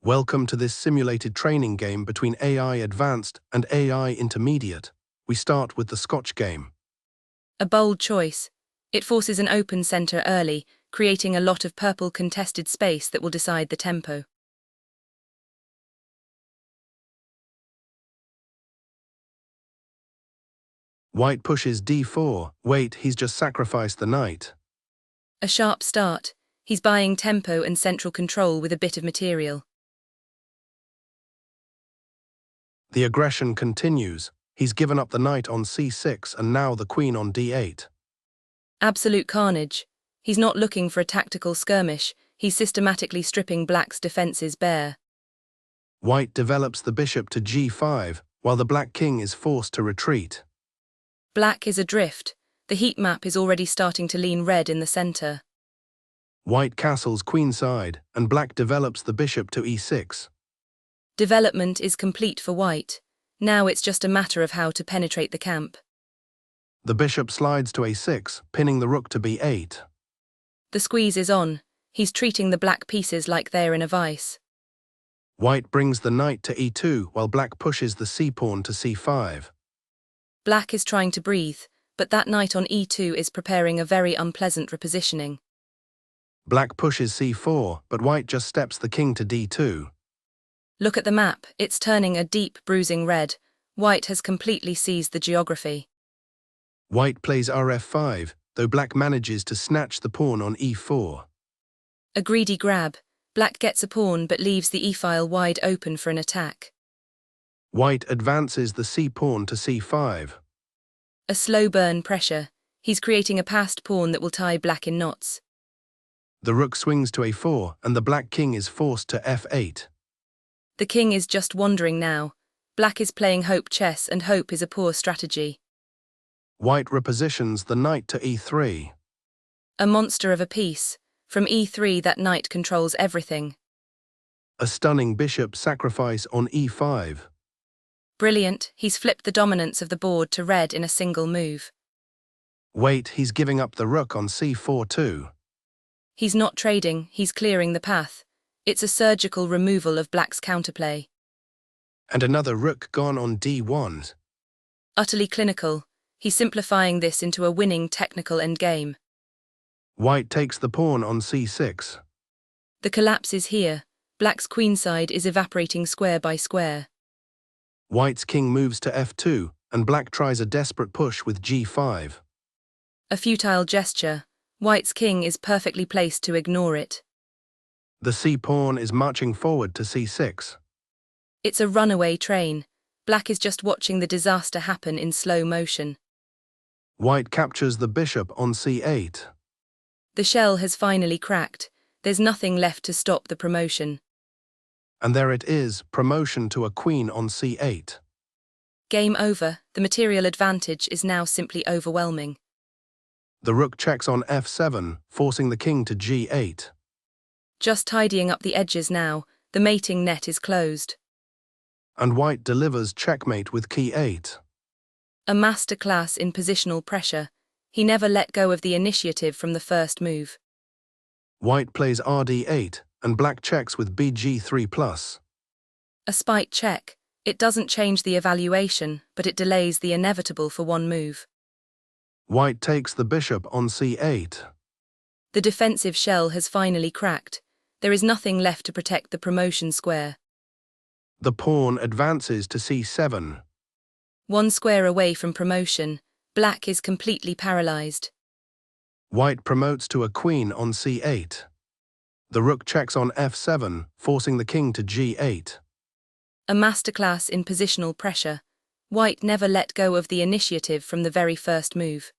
Welcome to this simulated training game between AI Advanced and AI Intermediate. We start with the Scotch game. A bold choice. It forces an open centre early, creating a lot of purple contested space that will decide the tempo. White pushes d4. Wait, he's just sacrificed the knight. A sharp start. He's buying tempo and central control with a bit of material. The aggression continues. He's given up the knight on c6 and now the queen on d8. Absolute carnage. He's not looking for a tactical skirmish, he's systematically stripping black's defences bare. White develops the bishop to g5, while the black king is forced to retreat. Black is adrift. The heat map is already starting to lean red in the centre. White castles queenside, and black develops the bishop to e6. Development is complete for white. Now it's just a matter of how to penetrate the camp. The bishop slides to a6, pinning the rook to b8. The squeeze is on. He's treating the black pieces like they're in a vice. White brings the knight to e2, while black pushes the c-pawn to c5. Black is trying to breathe, but that knight on e2 is preparing a very unpleasant repositioning. Black pushes c4, but white just steps the king to d2. Look at the map, it's turning a deep, bruising red. White has completely seized the geography. White plays rf5, though black manages to snatch the pawn on e4. A greedy grab. Black gets a pawn but leaves the e-file wide open for an attack. White advances the c-pawn to c5. A slow burn pressure. He's creating a passed pawn that will tie black in knots. The rook swings to a4, and the black king is forced to f8. The king is just wandering now. Black is playing hope chess, and hope is a poor strategy. White repositions the knight to e3. A monster of a piece. From e3 that knight controls everything. A stunning bishop sacrifice on e5. Brilliant, he's flipped the dominance of the board to red in a single move. Wait, he's giving up the rook on c4 too. He's not trading, he's clearing the path. It's a surgical removal of black's counterplay. And another rook gone on d1. Utterly clinical, he's simplifying this into a winning technical endgame. White takes the pawn on c6. The collapse is here. Black's queenside is evaporating square by square. White's king moves to f2, and black tries a desperate push with g5. A futile gesture. White's king is perfectly placed to ignore it. The c-pawn is marching forward to c6. It's a runaway train. Black is just watching the disaster happen in slow motion. White captures the bishop on c8. The shell has finally cracked. There's nothing left to stop the promotion. And there it is, promotion to a queen on c8. Game over. The material advantage is now simply overwhelming. The rook checks on f7, forcing the king to g8. Just tidying up the edges now, the mating net is closed. And white delivers checkmate with k8. A masterclass in positional pressure. He never let go of the initiative from the first move. White plays rd8, and black checks with bg3+. A spite check. It doesn't change the evaluation, but it delays the inevitable for one move. White takes the bishop on c8. The defensive shell has finally cracked. There is nothing left to protect the promotion square. The pawn advances to c7. One square away from promotion, black is completely paralyzed. White promotes to a queen on c8. The rook checks on f7, forcing the king to g8. A masterclass in positional pressure. White never let go of the initiative from the very first move.